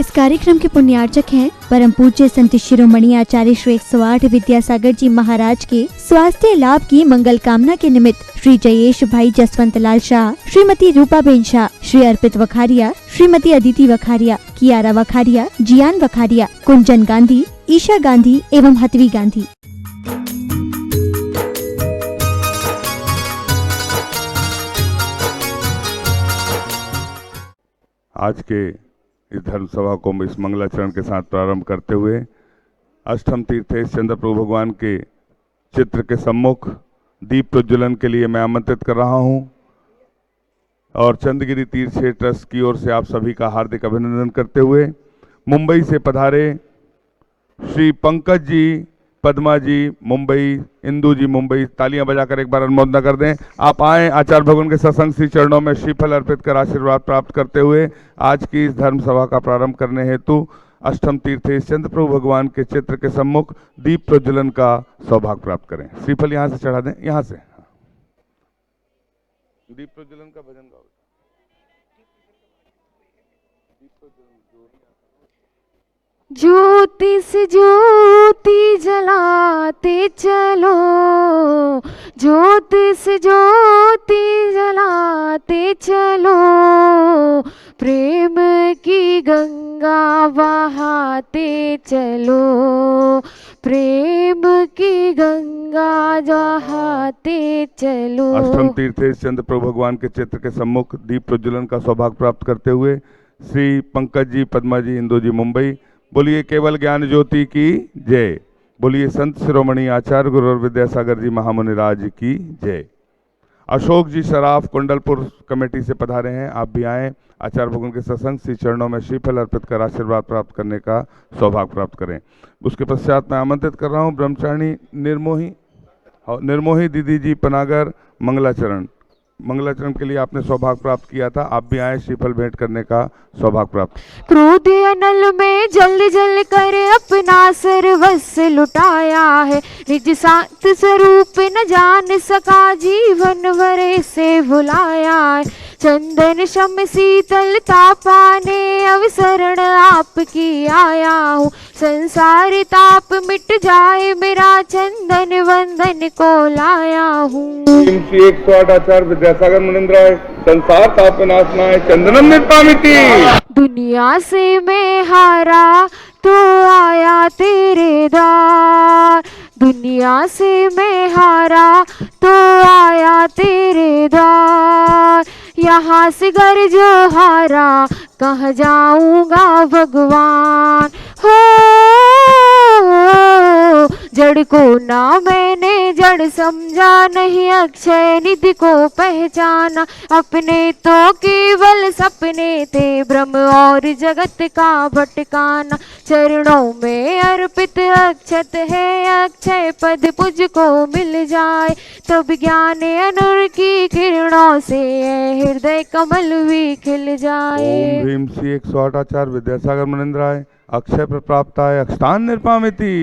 इस कार्यक्रम के पुण्यार्चक हैं परम पूज्य संत शिरोमणि आचार्य श्री 108 विद्यासागर जी महाराज के स्वास्थ्य लाभ की मंगल कामना के निमित्त श्री जयेश भाई जसवंत लाल शाह, श्रीमती रूपाबेन शाह, श्री अर्पित वखारिया, श्रीमती अदिति वखारिया, कियारा वखारिया, जियान वखारिया, कुंजन गांधी, ईशा गांधी एवं हतवी गांधी। आज के इस धर्म सभा को इस मंगलाचरण के साथ प्रारंभ करते हुए अष्टम तीर्थेश चंद्र प्रभु भगवान के चित्र के सम्मुख दीप प्रज्वलन के लिए मैं आमंत्रित कर रहा हूं और चंद्रगिरी तीर्थ क्षेत्र ट्रस्ट की ओर से आप सभी का हार्दिक अभिनंदन करते हुए मुंबई से पधारे श्री पंकज जी, पद्मा जी मुंबई, इंदू जी मुंबई, तालियां बजाकर एक बार अनुमोदन कर दें। आप आए आचार्य भगवान के सत्संग श्री चरणों में श्रीफल अर्पित कर आशीर्वाद प्राप्त करते हुए आज की इस धर्म सभा का प्रारंभ करने हेतु अष्टम तीर्थेश चंद्र प्रभु भगवान के चित्र के सम्मुख दीप प्रज्वलन का सौभाग्य प्राप्त करें। श्रीफल यहाँ से चढ़ा दें, यहाँ से दीप प्रज्वलन का भजन गाओ। ज्योति से ज्योति जलाते चलो, ज्योति से ज्योति जलाते चलो, प्रेम की गंगा बहाते चलो, प्रेम की गंगा बहाते चलो। अष्टम तीर्थेश चंद्र प्रभु भगवान के चित्र के सम्मुख दीप प्रज्वलन का सौभाग्य प्राप्त करते हुए श्री पंकज जी, पद्मा जी, इंदू जी मुंबई। बोलिए केवल ज्ञान ज्योति की जय। बोलिए संत शिरोमणि आचार्य गुरु विद्यासागर जी महामुनिराज की जय। अशोक जी शराफ कुंडलपुर कमेटी से पधारे हैं, आप भी आएँ आचार्य भगवान के सत्संग श्री चरणों में श्रीफल अर्पित कर आशीर्वाद प्राप्त करने का सौभाग्य प्राप्त करें। उसके पश्चात मैं आमंत्रित कर रहा हूँ ब्रह्मचारिणी निर्मोही दीदी जी पनागर मंगलाचरण के लिए आपने सौभाग्य प्राप्त किया था, आप भी आए श्रीफल भेंट करने का सौभाग्य प्राप्त। क्रोध अनल में जल जल कर अपना सर्वस्व लुटाया है, निज शांत स्वरूप न जान सका जीवन भर से भुलाया है। चंदन शम शीतलता पाने अवसरण आपकी आया हूँ, संसार ताप मिट जाए मेरा चंदन वंदन को लाया हूँ। 108 आचार्य विद्यासागर मुनिंद्राय संसार ताप विनाशनाय चंदनम निर्पामिति। दुनिया से मैं हारा तो आया तेरे द्वार, दुनिया से मैं हारा तो आया तेरे द्वार। यहाँ से घर जो हारा कहाँ जाऊंगा भगवान। हो जड़ को ना मैंने जड़ समझा, नहीं अक्षय निधि को पहचाना। अपने तो केवल सपने थे ब्रह्म और जगत का भटकाना। चरणों में अर्पित अक्षत है, अक्षय पद मुझ को मिल जाए, तब ज्ञान अनुर की किरणों से हृदय कमल भी खिल जाए। ओम ह्रीम श्री 108 आचार्य विद्यासागर मुनिंद्राय अक्षय प्राप्ताय अक्षतान निर्पामिति।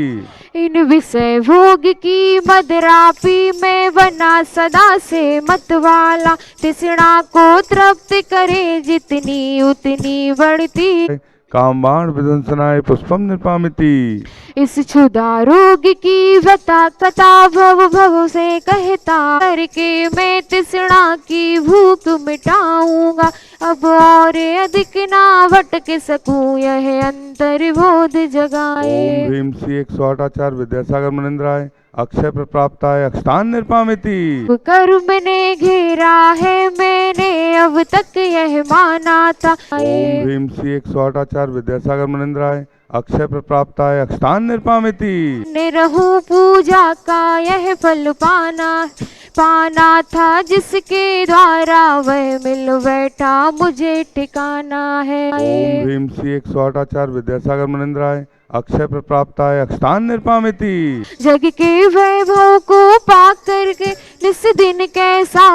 इन विषय भोग की मदरा पी मैं बना सदा से मतवाला, तृष्णा को तृप्त करे जितनी उतनी बढ़ती। कामबाण विध्वंसनाय पुष्पम निर्पामिति। इस क्षुधा रोग की व्यथा कथा भव भव से कहता करके मैं तृष्णा की भूख मिटाऊंगा। अब और अधिक ना भटक सकूं यह अंतर्बोध जगाए। ओम ह्रीम श्री 108 आचार्य विद्यासागर मुनिंद्राय अक्षय प्राप्ताय अक्षतान निर्पामिति। कर्म ने घेरा है मैंने अब तक यह माना था। ओम ह्रीम श्री 108 आचार्य विद्यासागर मुनिंद्राय अक्षय प्राप्ताय अक्षतान निर्पामिति। निरहु पूजा का यह फल पाना था, जिसके द्वारा वह मिल बैठा मुझे ठिकाना है। ओम ह्रीम श्री 108 आचार्य विद्यासागर मुनिंद्राय अक्षय प्राप्ताय अक्षतान निर्पामिति। जग के वैभव को पा करके निस दिन कैसा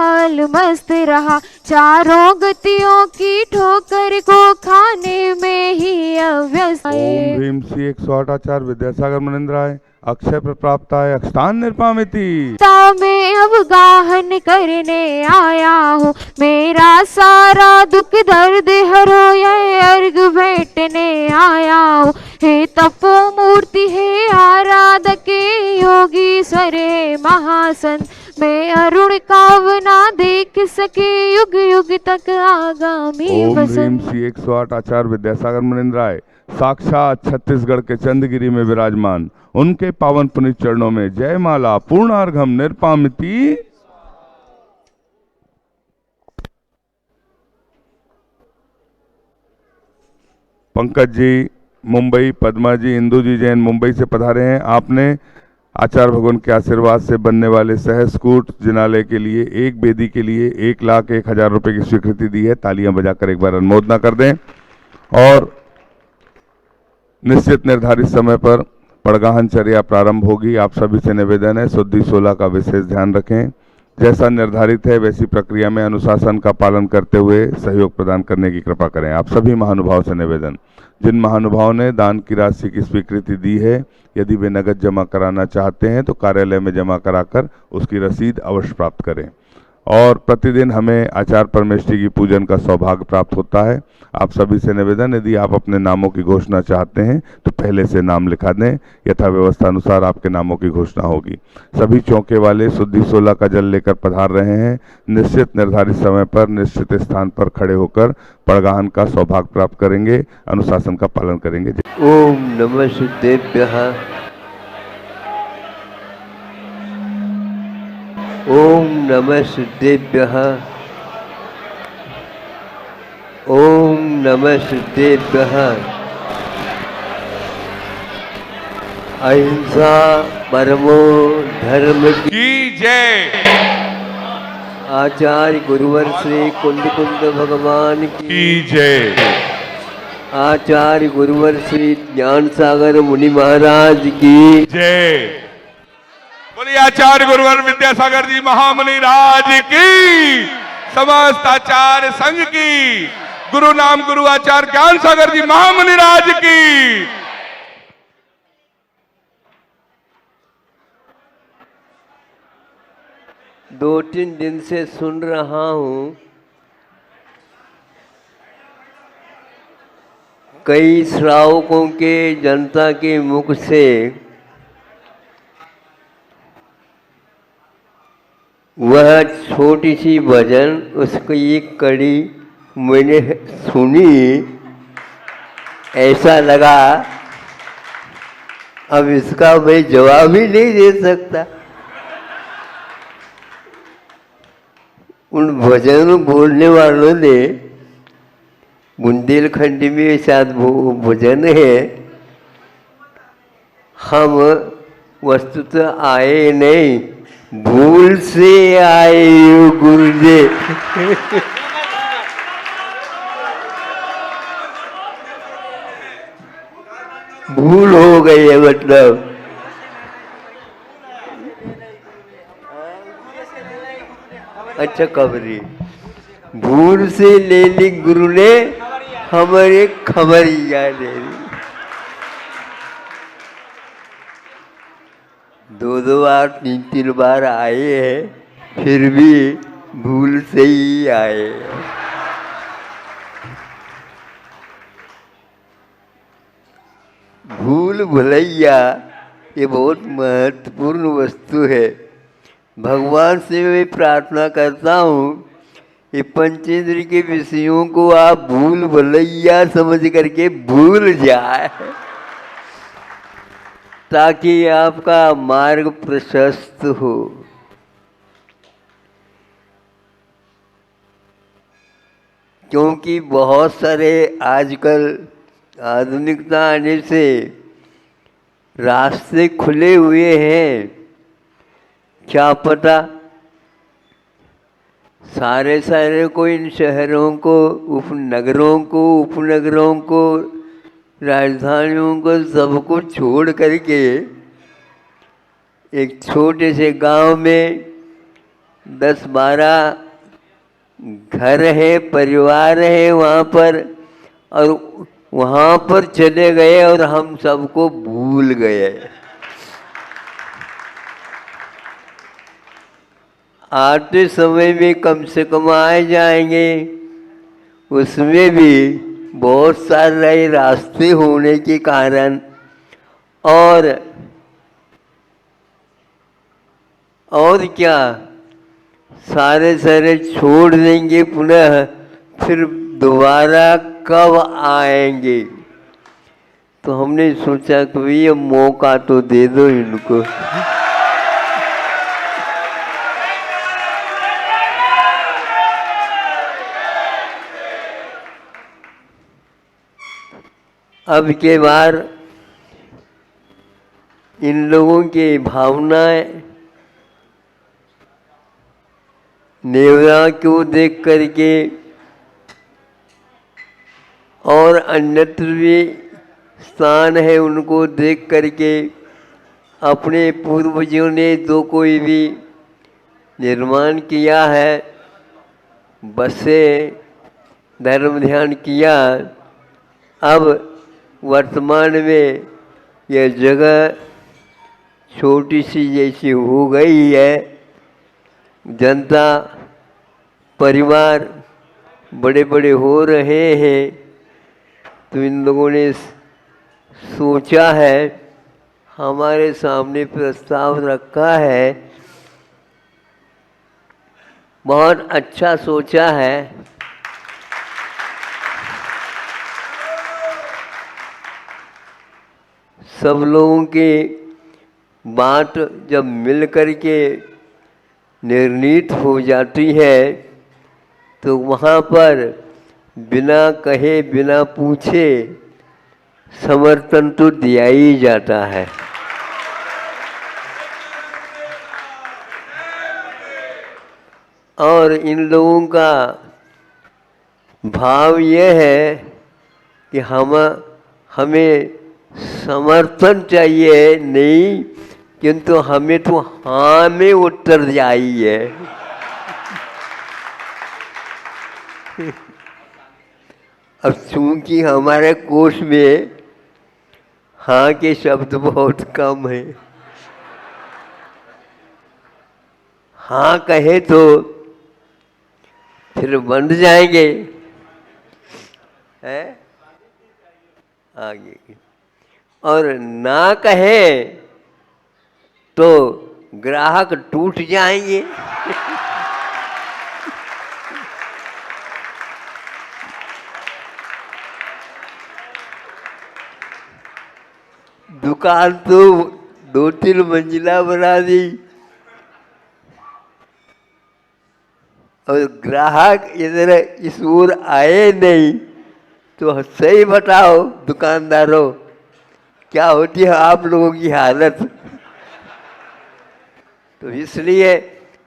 मस्त रहा, चारों गतियों की ठोकर को खाने में ही अव्यस्त। ओम ह्रीम श्री 108 आचार्य विद्यासागर मुनिंद्राय अक्षय प्राप्ताय अक्षतान निर्पामिति। में अवगाहन करने आया हूँ, मेरा सारा दुख दर्द हरो यह अर्घ भेंटने आया हूँ। हे तपो मूर्ति हे आराधक योगीश्वर हे महासंत, मैं अरुण कावना देख सके युग युग तक आगामी ओम ह्रीम बसंत। श्री 108 आचार्य विद्यासागर मुनीन्द्र राय साक्षात छत्तीसगढ़ के चंदगिरी में विराजमान, उनके पावन पुनीत चरणों में जय माला पूर्णार्घम निरपामिति। पंकज जी मुंबई, पद्मा जी, इंदू जी जैन मुंबई से पधारे हैं। आपने आचार्य भगवान के आशीर्वाद से बनने वाले सहस्कूट जिनालय के लिए एक वेदी के लिए 1,01,000 रुपए की स्वीकृति दी है। तालियां बजाकर एक बार अनुमोदना कर दें। और निश्चित निर्धारित समय पर पड़गाहन चर्या प्रारंभ होगी। आप सभी से निवेदन है शुद्धि 16 का विशेष ध्यान रखें। जैसा निर्धारित है वैसी प्रक्रिया में अनुशासन का पालन करते हुए सहयोग प्रदान करने की कृपा करें। आप सभी महानुभाव से निवेदन, जिन महानुभाव ने दान की राशि की स्वीकृति दी है, यदि वे नगद जमा कराना चाहते हैं तो कार्यालय में जमा कराकर उसकी रसीद अवश्य प्राप्त करें। और प्रतिदिन हमें आचार्य परमेष्ठी की पूजन का सौभाग्य प्राप्त होता है। आप सभी से निवेदन, यदि आप अपने नामों की घोषणा चाहते हैं तो पहले से नाम लिखा दें, यथा व्यवस्था अनुसार आपके नामों की घोषणा होगी। सभी चौके वाले शुद्धि 16 का जल लेकर पधार रहे हैं। निश्चित निर्धारित समय पर निश्चित स्थान पर खड़े होकर पड़गाहन का सौभाग्य प्राप्त करेंगे, अनुशासन का पालन करेंगे। ओम नमः सिद्धेभ्यः। ओम नमः सिद्धेभ्यः। ओम नमः सिद्धेभ्यः। अहिंसा परमो धर्म की जय। आचार्य गुरुवर श्री कुंद कुंद भगवान की जय। आचार्य गुरुवर श्री ज्ञान सागर मुनि महाराज की जय। बोलिए आचार्य गुरुवर विद्यासागर जी महामुनि राज की, समस्त आचार्य संघ की, गुरु नाम गुरु आचार्य ज्ञान सागर जी महामुनि राज की। 2-3 दिन से सुन रहा हूँ, कई श्रावकों के, जनता के मुख से वह छोटी सी भजन, उसकी एक कड़ी मैंने सुनी, ऐसा लगा अब इसका मैं जवाब ही नहीं दे सकता। उन भजन बोलने वालों ने, बुंदेलखंडी में शायद भजन है, हम वस्तुतः आए नहीं, भूल से आए गुरुदेव। भूल हो गई है, मतलब अच्छा खबरी, भूल से ले ली गुरु ने हमारे खबरिया ले ली। 2 बार 3 बार आए हैं, फिर भी भूल से ही आए। भूल भुलैया ये बहुत महत्वपूर्ण वस्तु है। भगवान से मैं प्रार्थना करता हूँ, ये पंचेंद्र के विषयों को आप भूल भुलैया समझ करके भूल जाए, ताकि आपका मार्ग प्रशस्त हो। क्योंकि बहुत सारे आजकल आधुनिकता आने से रास्ते खुले हुए हैं, क्या पता सारे को, इन शहरों को, उपनगरों को, राजधानियों को, सबको छोड़ करके एक छोटे से गांव में 10-12 घर है, परिवार है वहाँ पर, और वहाँ पर चले गए और हम सबको भूल गए। आते समय में कम से कम आए जाएंगे, उसमें भी बहुत सारे रास्ते होने के कारण और क्या सारे छोड़ देंगे, पुनः फिर दोबारा कब आएंगे। तो हमने सोचा कि ये मौका तो दे दो इनको। अब के बार इन लोगों की भावनाएं नेवरा को देख करके और अन्यत्र भी स्थान है उनको देख करके अपने पूर्वजों ने जो कोई भी निर्माण किया है, बसें, धर्म ध्यान किया, अब वर्तमान में यह जगह छोटी सी जैसी हो गई है। जनता परिवार बड़े बड़े हो रहे हैं, तो इन लोगों ने सोचा है, हमारे सामने प्रस्ताव रखा है, बहुत अच्छा सोचा है। सब लोगों की बात जब मिल कर के निर्णीत हो जाती है, तो वहाँ पर बिना कहे बिना पूछे समर्थन तो दिया ही जाता है। और इन लोगों का भाव ये है कि हमें समर्थन चाहिए नहीं, किंतु हमें तो हाँ में उत्तर चाहिए। अब चूंकि हमारे कोश में हाँ के शब्द बहुत कम है, हाँ कहे तो फिर बंध जाएंगे है आगे, और ना कहे तो ग्राहक टूट जाएंगे। दुकान तो 2-3 मंजिला बना दी और ग्राहक इधर इस ओर आए नहीं, तो सही बताओ दुकानदारों, क्या होती है आप लोगों की हालत। तो इसलिए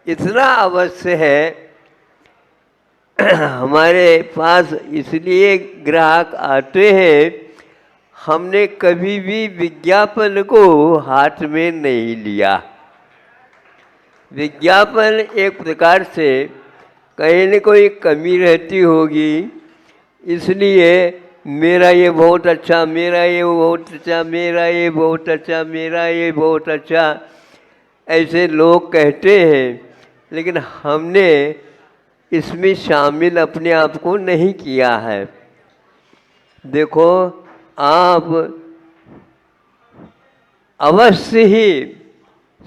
इतना अवश्य है, हमारे पास इसलिए ग्राहक आते हैं, हमने कभी भी विज्ञापन को हाथ में नहीं लिया। विज्ञापन एक प्रकार से कहीं न कोई कमी रहती होगी, इसलिए मेरा ये बहुत अच्छा, मेरा ये बहुत अच्छा, मेरा ये बहुत अच्छा, मेरा ये बहुत अच्छा, ऐसे लोग कहते हैं, लेकिन हमने इसमें शामिल अपने आप को नहीं किया है। देखो, आप अवश्य ही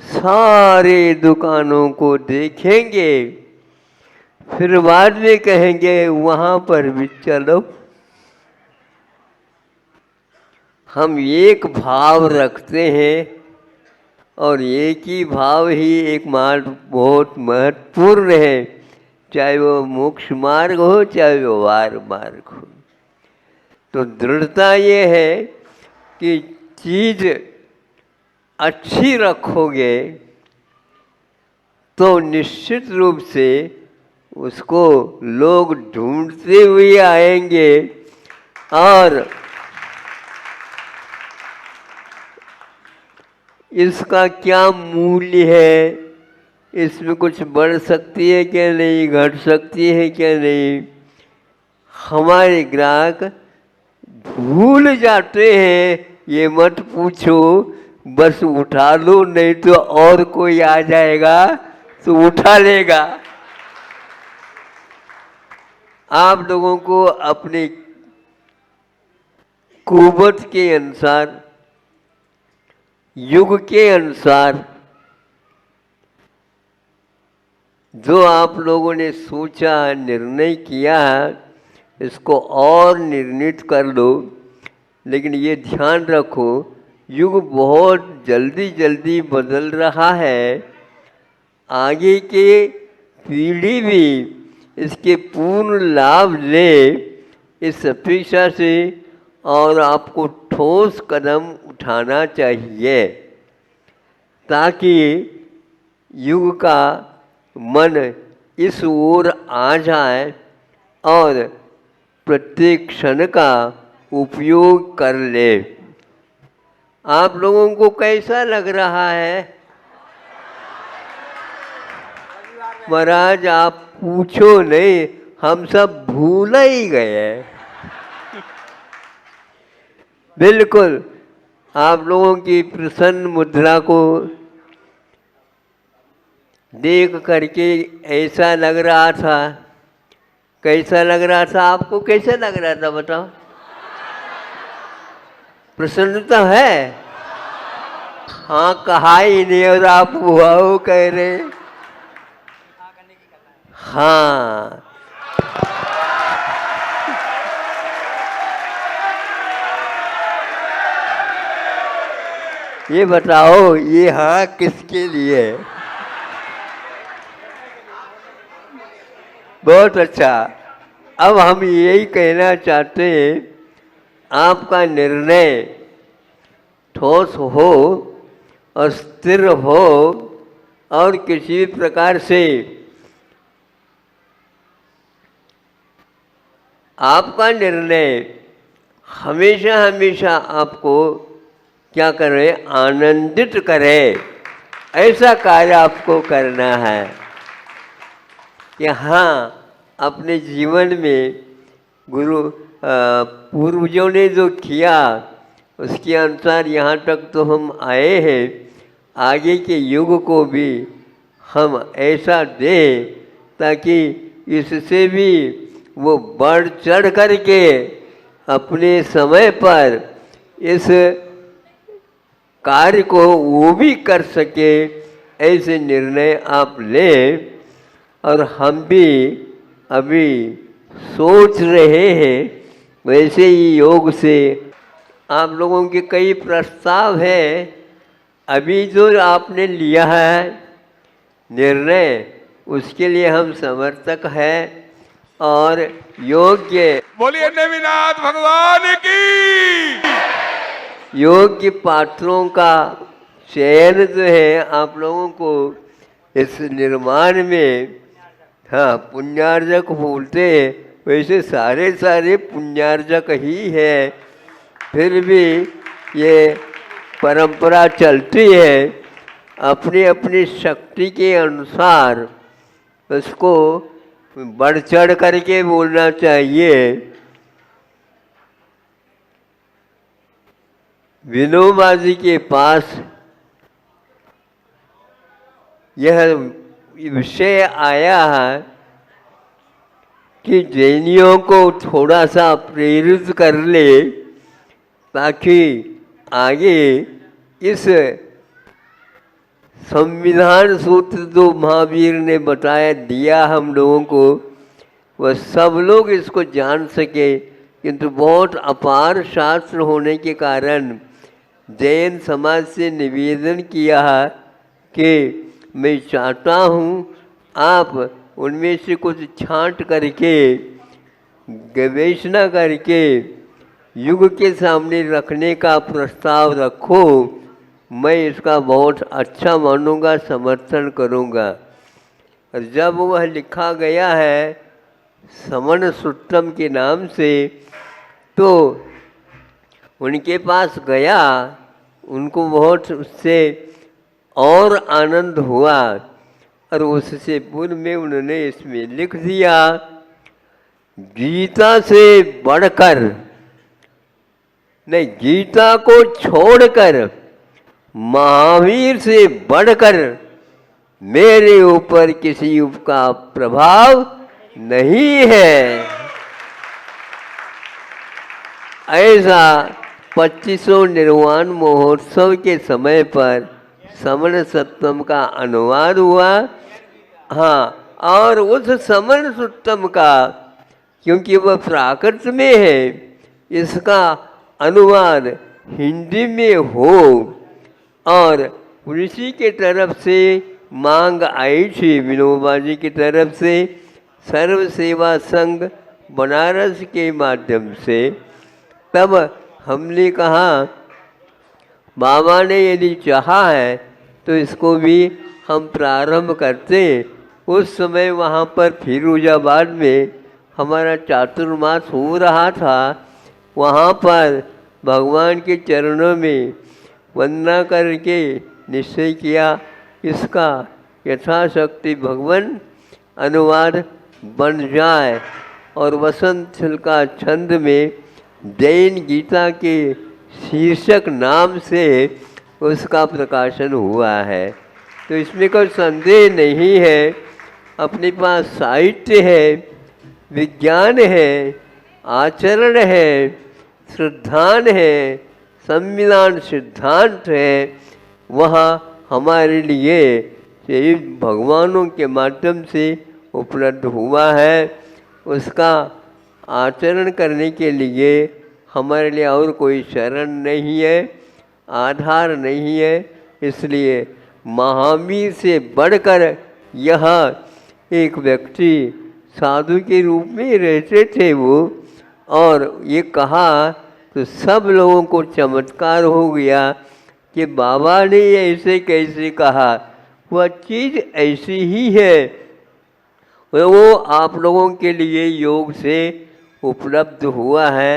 सारे दुकानों को देखेंगे, फिर बाद में कहेंगे वहाँ पर भी चलो। हम एक भाव रखते हैं और एक ही भाव ही एक बहुत महत्वपूर्ण है, चाहे वो मोक्ष मार्ग हो चाहे वो वार मार्ग हो। तो दृढ़ता ये है कि चीज़ अच्छी रखोगे तो निश्चित रूप से उसको लोग ढूंढते हुए आएंगे, और इसका क्या मूल्य है, इसमें कुछ बढ़ सकती है क्या नहीं, घट सकती है क्या नहीं, हमारे ग्राहक भूल जाते हैं। ये मत पूछो, बस उठा लो, नहीं तो और कोई आ जाएगा तो उठा लेगा। आप लोगों को अपने कुवत के अनुसार, युग के अनुसार जो आप लोगों ने सोचा, निर्णय किया है, इसको और निर्णित कर लो। लेकिन ये ध्यान रखो, युग बहुत जल्दी जल्दी बदल रहा है। आगे के पीढ़ी भी इसके पूर्ण लाभ ले, इस अपेक्षा से, और आपको ठोस कदम उठाना चाहिए ताकि युग का मन इस ओर आ जाए और प्रत्येक क्षण का उपयोग कर ले। आप लोगों को कैसा लग रहा है? महाराज आप पूछो नहीं, हम सब भूल ही गए। बिल्कुल आप लोगों की प्रसन्न मुद्रा को देख करके ऐसा लग रहा था। कैसा लग रहा था? आपको कैसा लग रहा था बताओ? प्रसन्नता है? हाँ कहा ही नहीं और आप वाओ कह रहे। हाँ ये बताओ, ये हाँ किसके लिए? बहुत अच्छा। अब हम यही कहना चाहते हैं, आपका निर्णय ठोस हो और स्थिर हो और किसी प्रकार से आपका निर्णय हमेशा हमेशा आपको क्या करे? आनंदित करे। ऐसा कार्य आपको करना है कि हाँ अपने जीवन में पूर्वजों ने जो किया उसके अनुसार यहाँ तक तो हम आए हैं। आगे के युग को भी हम ऐसा दें ताकि इससे भी वो बढ़ चढ़ करके अपने समय पर इस कार्य को वो भी कर सके। ऐसे निर्णय आप लें। और हम भी अभी सोच रहे हैं, वैसे ही योग से आप लोगों के कई प्रस्ताव हैं। अभी जो आपने लिया है निर्णय, उसके लिए हम समर्थक हैं और योग्य। बोलिए नेमिनाथ भगवान की। योग्य पात्रों का चयन जो है आप लोगों को इस निर्माण में, हाँ पुण्यार्जक बोलते हैं, वैसे सारे पुण्यार्जक ही है। फिर भी ये परंपरा चलती है। अपनी अपनी शक्ति के अनुसार उसको बढ़ चढ़ करके बोलना चाहिए। विनोबा जी के पास यह विषय आया है कि जैनियों को थोड़ा सा प्रेरित कर ले ताकि आगे इस संविधान सूत्र जो महावीर ने बताया दिया हम लोगों को, वह सब लोग इसको जान सके। किंतु बहुत अपार शास्त्र होने के कारण जैन समाज से निवेदन किया है कि मैं चाहता हूँ आप उनमें से कुछ छांट करके गवेषणा करके युग के सामने रखने का प्रस्ताव रखो। मैं इसका बहुत अच्छा मानूंगा, समर्थन करूंगा। और जब वह लिखा गया है समन सुट्टम के नाम से, तो उनके पास गया, उनको बहुत उससे और आनंद हुआ। और उससे पूर्व में उन्होंने इसमें लिख दिया, गीता से बढ़कर नहीं, गीता को छोड़कर महावीर से बढ़कर मेरे ऊपर किसी का प्रभाव नहीं है। ऐसा 2500 निर्वाण महोत्सव के समय पर समण सप्तम का अनुवाद हुआ। हाँ, और उस समण सप्तम का, क्योंकि वह प्राकृत में है, इसका अनुवाद हिंदी में हो और ऋषि के तरफ से मांग आई थी, विनोबा जी की तरफ से, सर्व सेवा संघ बनारस के माध्यम से। तब हमने कहा बाबा ने यदि चाहा है तो इसको भी हम प्रारंभ करते। उस समय वहाँ पर फिरोजाबाद में हमारा चातुर्मास हो रहा था। वहाँ पर भगवान के चरणों में वंदना करके निश्चय किया इसका यथाशक्ति भगवान अनुवाद बन जाए। और वसंत छिलका छंद में जैन गीता के शीर्षक नाम से उसका प्रकाशन हुआ है। तो इसमें कोई संदेह नहीं है। अपने पास साहित्य है, विज्ञान है, आचरण है, श्रद्धान है, संविधान सिद्धांत है, वह हमारे लिए यही भगवानों के माध्यम से उपलब्ध हुआ है। उसका आचरण करने के लिए हमारे लिए और कोई शरण नहीं है, आधार नहीं है। इसलिए महावीर से बढ़कर यह एक व्यक्ति साधु के रूप में रहते थे वो, और ये कहा तो सब लोगों को चमत्कार हो गया कि बाबा ने ऐसे कैसे कहा। वह चीज़ ऐसी ही है, वो आप लोगों के लिए योग से उपलब्ध हुआ है।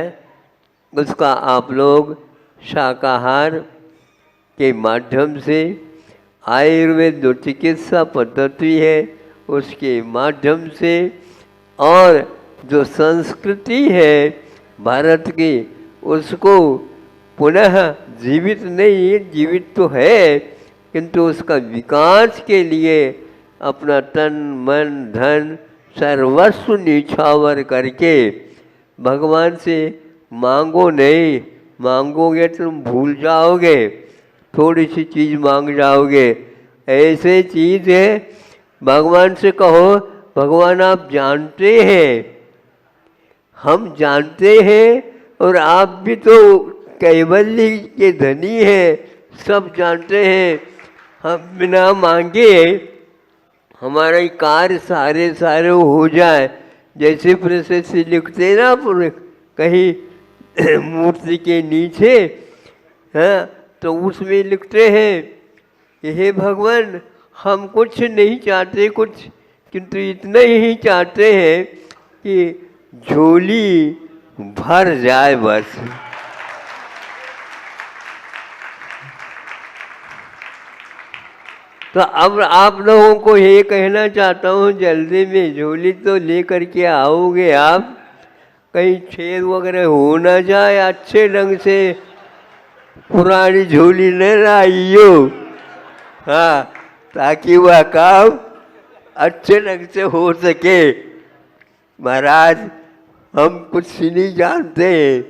उसका आप लोग शाकाहार के माध्यम से, आयुर्वेद जो चिकित्सा पद्धति है उसके माध्यम से, और जो संस्कृति है भारत की उसको पुनः जीवित नहीं, जीवित तो है किंतु उसका विकास के लिए अपना तन मन धन सर्वस्व निछावर करके भगवान से मांगो नहीं, मांगोगे तुम भूल जाओगे, थोड़ी सी चीज़ मांग जाओगे। ऐसे चीज़ है भगवान से कहो भगवान आप जानते हैं, हम जानते हैं, और आप भी तो कैवल्य के धनी हैं, सब जानते हैं। हम बिना मांगे हमारा कार्य सारे हो जाए। जैसे प्रोसेस से लिखते ना कहीं मूर्ति के नीचे, हाँ, तो उसमें लिखते हैं कि हे भगवान हम कुछ नहीं चाहते कुछ, किंतु इतना ही चाहते हैं कि झोली भर जाए बस। तो अब आप लोगों को ये कहना चाहता हूँ जल्दी में झोली तो लेकर के आओगे आप, कहीं छेद वगैरह हो ना जाए, अच्छे ढंग से पुरानी झोली न लाइयो, हाँ, ताकि वह काम अच्छे ढंग से हो सके। महाराज हम कुछ नहीं जानते हैं,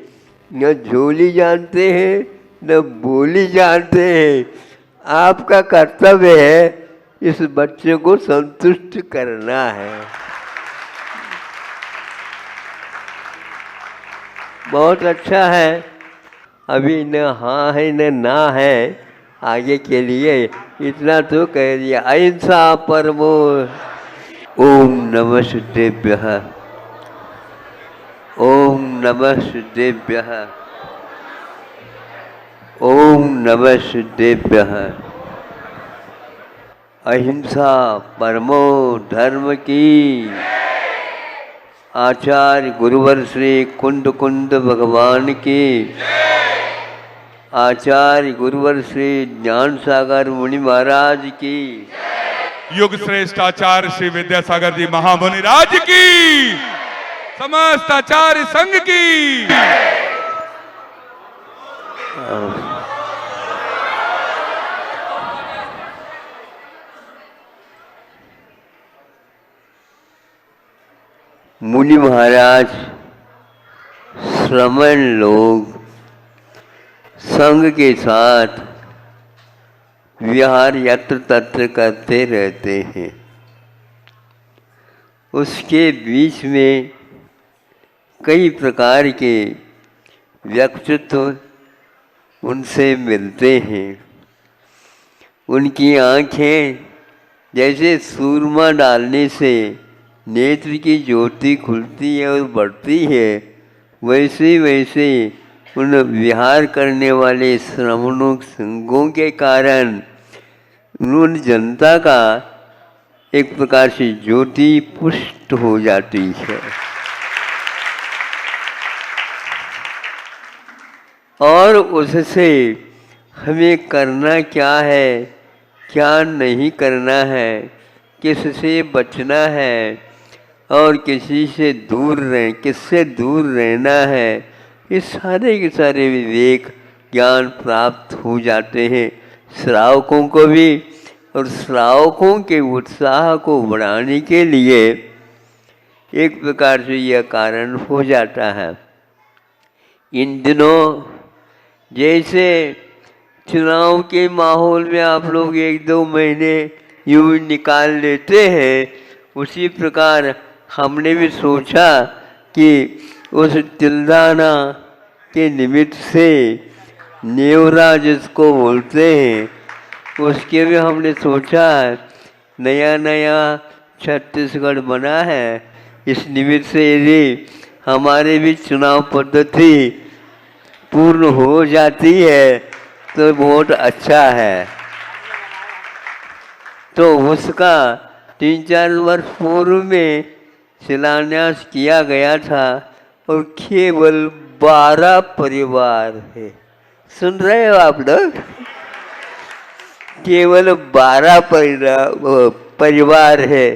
न झोली जानते हैं न बोली जानते हैं। आपका कर्तव्य है इस बच्चे को संतुष्ट करना है। बहुत अच्छा है। अभी न हाँ है न ना है, आगे के लिए इतना तो कह दिया। अहिंसा परमो। ओम नमः शिवाय। ओम नमः शिवाय। ओम नमः शिवाय। अहिंसा परमो धर्म की। आचार्य गुरुवर श्री कुंद कुंद भगवान की। आचार्य गुरुवर श्री ज्ञान सागर मुनि महाराज की। युग श्रेष्ठ आचार्य श्री विद्यासागर जी महामुनि राज की। समस्त आचार्य संघ की। मुनि महाराज श्रमण लोग संग के साथ विहार यत्र तत्र करते रहते हैं। उसके बीच में कई प्रकार के व्यक्तित्व उनसे मिलते हैं। उनकी आँखें जैसे सूरमा डालने से नेत्र की ज्योति खुलती है और बढ़ती है, वैसे वैसे उन विहार करने वाले श्रवणों संगों के कारण उन जनता का एक प्रकार से ज्योति पुष्ट हो जाती है। और उससे हमें करना क्या है, क्या नहीं करना है, किससे बचना है और किससे दूर रहना है, ये सारे के सारे विवेक ज्ञान प्राप्त हो जाते हैं श्रावकों को भी। और श्रावकों के उत्साह को बढ़ाने के लिए एक प्रकार से यह कारण हो जाता है। इन दिनों जैसे चुनाव के माहौल में आप लोग 1-2 महीने यूँ निकाल लेते हैं, उसी प्रकार हमने भी सोचा कि उस तिलदाना के निमित्त से नेवरा जिसको बोलते हैं, उसके भी हमने सोचा नया नया छत्तीसगढ़ बना है, इस निमित्त से यदि हमारे भी चुनाव पद्धति पूर्ण हो जाती है तो बहुत अच्छा है। तो उसका 3-4 वर्ष पूर्व में शिलान्यास किया गया था और केवल 12 परिवार है। सुन रहे हो आप लोग? केवल 12 परिवार है।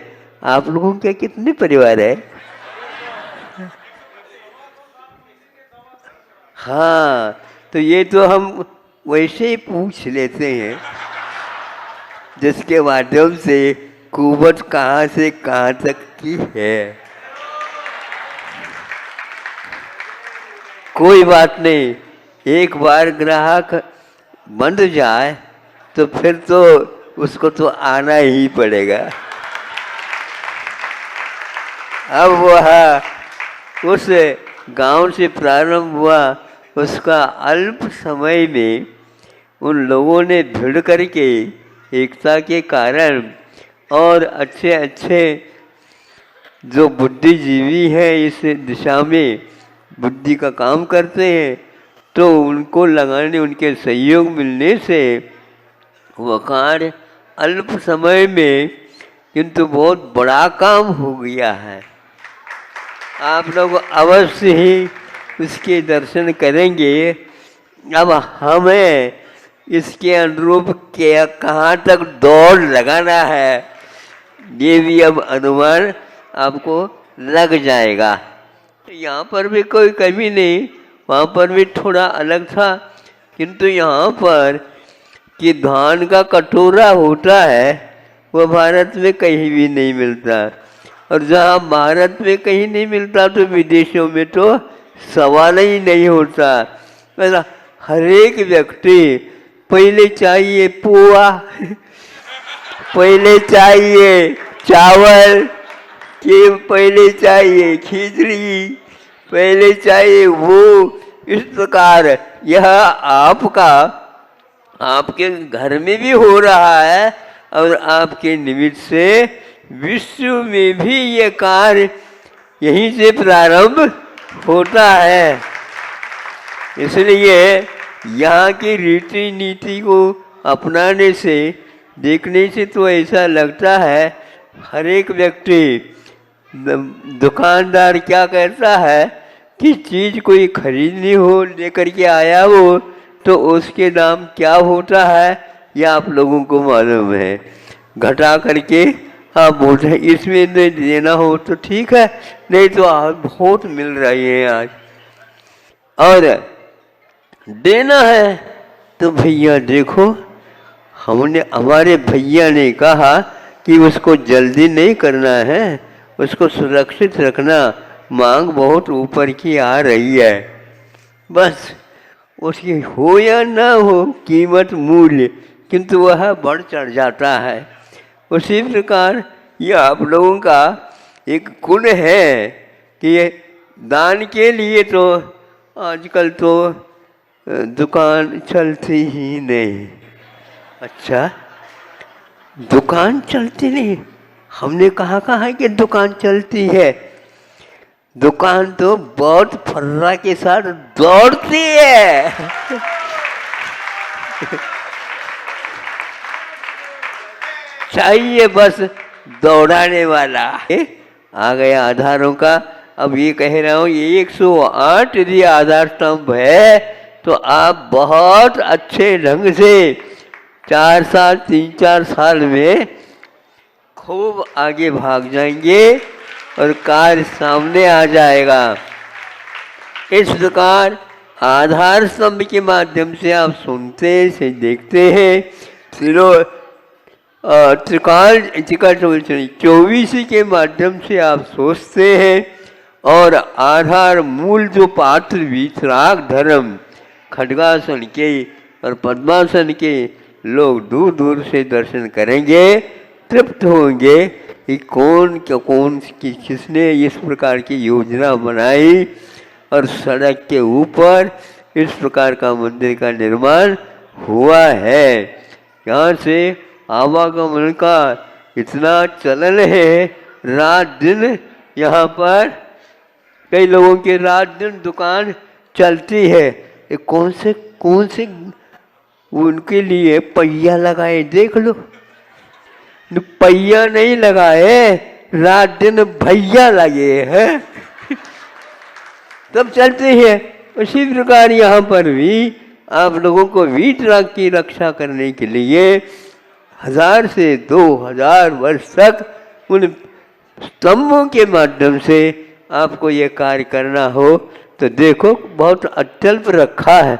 आप लोगों के कितने परिवार है? हाँ, तो ये तो हम वैसे ही पूछ लेते हैं जिसके माध्यम से कुवत कहाँ से कहाँ तक की है। कोई बात नहीं, एक बार ग्राहक बंध जाए तो फिर तो उसको तो आना ही पड़ेगा। अब वह उस गांव से प्रारंभ हुआ, उसका अल्प समय में उन लोगों ने भिड़ करके एकता के कारण और अच्छे अच्छे जो बुद्धिजीवी हैं इस दिशा में बुद्धि का काम करते हैं, तो उनको लगाने उनके सहयोग मिलने से वह कार्य अल्प समय में किंतु बहुत बड़ा काम हो गया है। आप लोग अवश्य ही उसके दर्शन करेंगे। अब हमें इसके अनुरूप क्या कहाँ तक दौड़ लगाना है, ये भी अब अनुमान आपको लग जाएगा। यहाँ पर भी कोई कमी नहीं, वहाँ पर भी थोड़ा अलग था, किंतु यहाँ पर कि धान का कटोरा होता है वह भारत में कहीं भी नहीं मिलता, और जहाँ भारत में कहीं नहीं मिलता तो विदेशों में तो सवाल ही नहीं होता। मतलब हर एक व्यक्ति पहले चाहिए पोहा, पहले चाहिए चावल, कि पहले चाहिए खिचड़ी, पहले चाहिए वो। इस प्रकार यह आपके घर में भी हो रहा है और आपके निमित्त से विश्व में भी ये कार्य यहीं से प्रारंभ होता है। इसलिए यहाँ की रीति नीति को अपनाने से, देखने से तो ऐसा लगता है हर एक व्यक्ति, दुकानदार क्या कहता है कि चीज़ कोई खरीदनी हो लेकर के आया हो तो उसके दाम क्या होता है यह आप लोगों को मालूम है। घटा करके हाँ बोलते हैं इसमें नहीं देना हो तो ठीक है, नहीं तो बहुत मिल रही है आज, और देना है तो भैया देखो, हमारे भैया ने कहा कि उसको जल्दी नहीं करना है, उसको सुरक्षित रखना, मांग बहुत ऊपर की आ रही है। बस उसकी हो या ना हो कीमत मूल्य, किंतु वह बढ़ चढ़ जाता है। उसी प्रकार ये आप लोगों का एक गुण है कि ये दान के लिए तो आजकल तो दुकान चलती ही नहीं। अच्छा, दुकान चलती नहीं? हमने कहा है कि दुकान चलती है। दुकान तो बहुत फर्रा के साथ दौड़ती है। चाहिए बस दौड़ाने वाला। आ गया आधारों का। अब ये कह रहा हूँ, ये 108 यदि आधार स्तंभ है तो आप बहुत अच्छे ढंग से 4 साल 3-4 साल में खूब आगे भाग जाएंगे और कार्य सामने आ जाएगा। इस प्रकार आधार स्तंभ के माध्यम से आप सुनते से देखते हैं, त्रिकाल 24 के माध्यम से आप सोचते हैं, और आधार मूल जो पात्र वितराग धर्म खड्गासन के और पद्मासन के लोग दूर दूर से दर्शन करेंगे, तृप्त होंगे कि कौन किसने इस प्रकार की योजना बनाई और सड़क के ऊपर इस प्रकार का मंदिर का निर्माण हुआ है। यहाँ से आवागमन का इतना चलन है, रात दिन यहाँ पर कई लोगों की रात दिन दुकान चलती है। ये कौन से उनके लिए पहिया लगाए देख लो। पहिया नहीं लगाए, रात दिन भैया लगे हैं तब चलते हैं। उसी प्रकार यहाँ पर भी आप लोगों को वीतराग की रक्षा करने के लिए 1000 से 2000 वर्ष तक उन स्तंभों के माध्यम से आपको ये कार्य करना हो तो देखो बहुत अत्यल्प रखा है।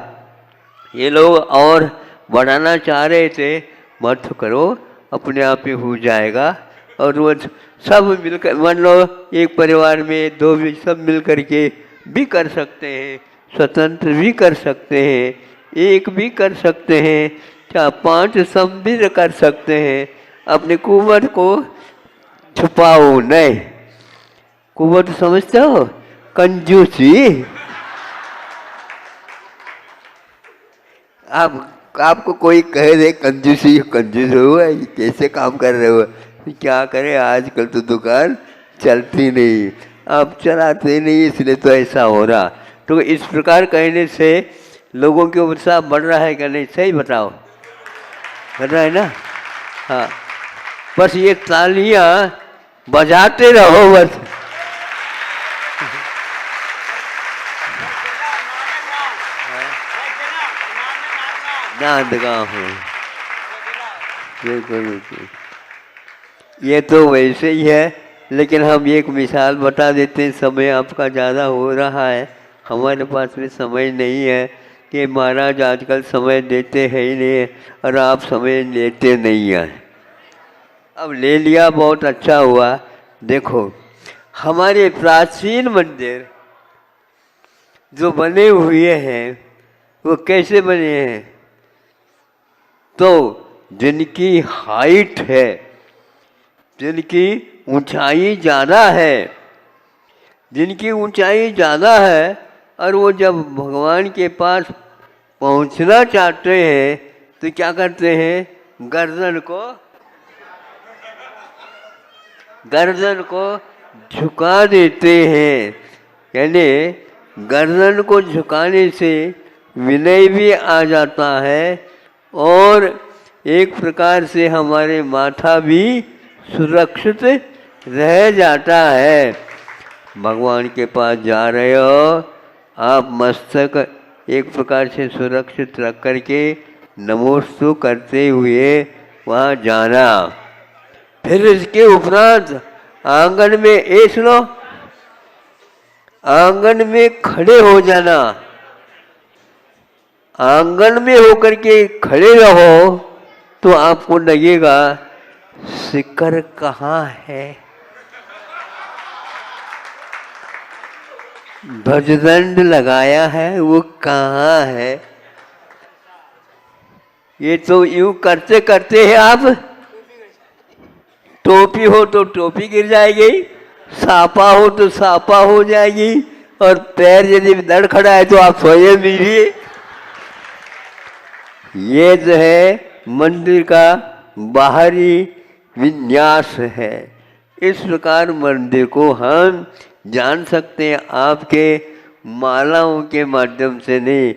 ये लोग और बढ़ाना चाह रहे थे, मत करो, अपने आप ही हो जाएगा। और वो सब मिलकर, मान लो एक परिवार में 2 भी सब मिल करके भी कर सकते हैं, स्वतंत्र भी कर सकते हैं, एक भी कर सकते हैं, 4-5 सम भी कर सकते हैं। अपने कुंवर को छुपाओ नहीं। कुंवर तो समझते हो, कंजूसी। आपको कोई कह दे कंजूसी, कंजूस हो, कैसे काम कर रहे हो, क्या करें, आजकल तो दुकान चलती नहीं, आप चलाते नहीं, इसलिए तो ऐसा हो रहा। तो इस प्रकार कहने से लोगों के उत्साह बढ़ रहा है क्या नहीं, सही बताओ, बढ़ रहा है ना? हाँ, बस ये तालियां बजाते रहो बस। नांदगांव हूँ, ये तो वैसे ही है, लेकिन हम एक मिसाल बता देते हैं। समय आपका ज़्यादा हो रहा है, हमारे पास में समय नहीं है कि महाराज आजकल समय देते हैं ही नहीं, और आप समय लेते नहीं हैं। अब ले लिया, बहुत अच्छा हुआ। देखो, हमारे प्राचीन मंदिर जो बने हुए हैं वो कैसे बने हैं? तो जिनकी हाइट है, जिनकी ऊंचाई ज़्यादा है, जिनकी ऊंचाई ज़्यादा है, और वो जब भगवान के पास पहुंचना चाहते हैं तो क्या करते हैं? गर्दन को झुका देते हैं। यानी गर्दन को झुकाने से विनय भी आ जाता है और एक प्रकार से हमारे माथा भी सुरक्षित रह जाता है। भगवान के पास जा रहे हो, आप मस्तक एक प्रकार से सुरक्षित रख करके नमोस्तु करते हुए वहाँ जाना। फिर इसके उपरांत आंगन में सुनो, आंगन में खड़े हो जाना। आंगन में होकर के खड़े रहो तो आपको लगेगा शिखर कहाँ है। ध्वजदंड लगाया है वो कहाँ है? ये तो यूं करते करते हैं आप, टोपी हो तो टोपी गिर जाएगी, सापा हो तो सापा हो जाएगी, और पैर यदि दड़ खड़ा है तो आप स्वयं मिलिए। ये जो है मंदिर का बाहरी विन्यास है। इस प्रकार मंदिर को हम जान सकते हैं आपके मालाओं के माध्यम से नहीं।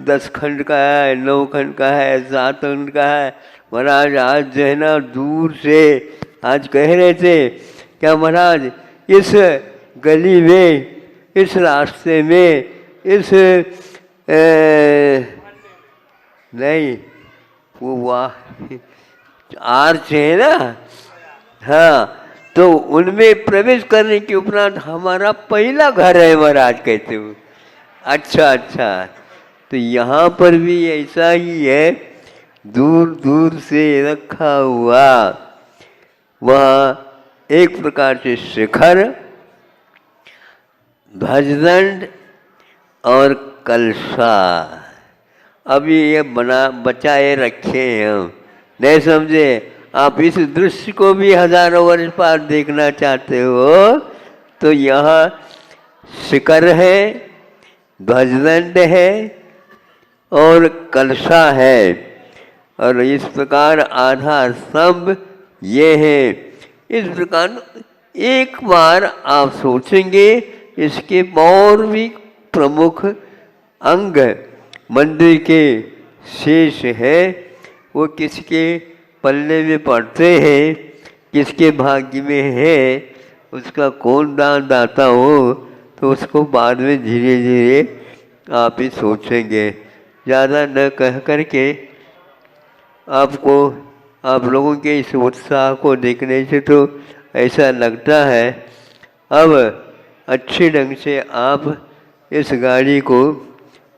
10 खंड का है, 9 खंड का है, 7 खंड का है। महाराज आज जो है ना दूर से आज कह रहे थे क्या महाराज इस गली में, इस रास्ते में, इस नहीं वो वाह आर्च है ना, हाँ, तो उनमें प्रवेश करने के उपरांत हमारा पहला घर है महाराज कहते हो। अच्छा अच्छा, तो यहाँ पर भी ऐसा ही है, दूर दूर से रखा हुआ वह एक प्रकार से शिखर, ध्वजदंड और कलशा अभी ये बचाए रखे हैं हम, नहीं समझे? आप इस दृश्य को भी हजारों वर्ष बाद देखना चाहते हो तो यहाँ शिखर है, ध्वजदंड है और कलशा है, और इस प्रकार आधार स्तंभ ये है। इस प्रकार एक बार आप सोचेंगे इसके और भी प्रमुख अंग मंदिर के शेष है, वो किसके पल्ले में पड़ते हैं, किसके भाग्य में है, उसका कौन दान दाता हो, तो उसको बाद में धीरे धीरे आप ही सोचेंगे। ज़्यादा न कह करके आपको, आप लोगों के इस उत्साह को देखने से तो ऐसा लगता है अब अच्छे ढंग से आप इस गाड़ी को,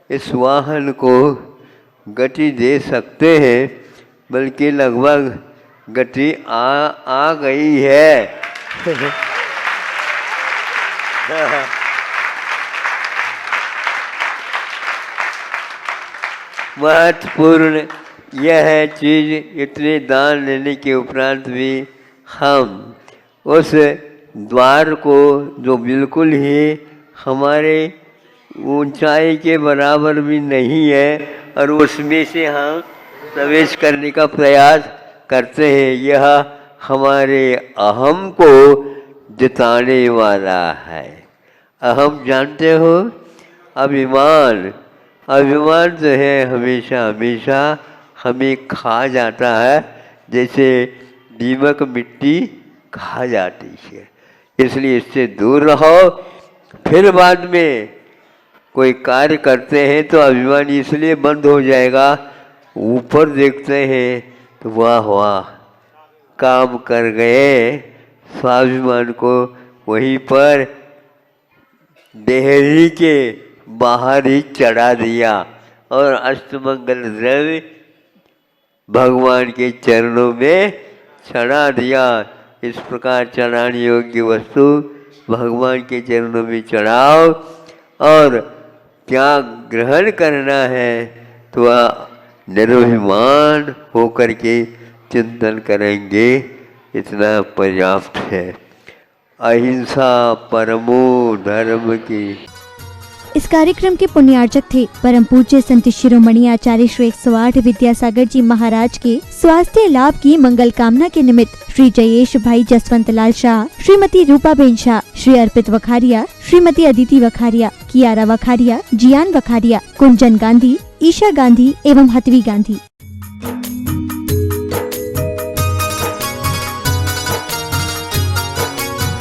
इस वाहन को गति दे सकते हैं, बल्कि लगभग गति आ गई है। महत्वपूर्ण यह है चीज़, इतने दान लेने के उपरांत भी हम उस द्वार को जो बिल्कुल ही हमारे ऊंचाई के बराबर भी नहीं है, और उसमें से हम प्रवेश करने का प्रयास करते हैं, यह हमारे अहम को जिताने वाला है। अहम जानते हो, अभिमान, अभिमान जो है हमेशा हमेशा हमें खा जाता है, जैसे दीमक मिट्टी खा जाती है। इसलिए इससे दूर रहो। फिर बाद में कोई कार्य करते हैं तो अभिमान इसलिए बंद हो जाएगा, ऊपर देखते हैं तो वाह वाह काम कर गए, स्वाभिमान को वहीं पर देहरी के बाहर ही चढ़ा दिया, और अष्टमंगल द्रव्य भगवान के चरणों में चढ़ा दिया। इस प्रकार चढ़ाने योग्य वस्तु भगवान के चरणों में चढ़ाओ, और त्याग ग्रहण करना है तो वह निर्भिमान होकर के चिंतन करेंगे, इतना पर्याप्त है। अहिंसा परमो धर्म की। इस कार्यक्रम के पुण्यार्चक थे परम पूज्य संत शिरोमणि आचार्य श्री 108 विद्यासागर जी महाराज के स्वास्थ्य लाभ की मंगल कामना के निमित्त श्री जयेश भाई जसवंत लाल शाह, श्रीमती रूपाबेन शाह, श्री अर्पित वखारिया, श्रीमती अदिति वखारिया, कियारा वखारिया, जियान वखारिया, कुंजन गांधी, ईशा गांधी एवं हतवी गांधी।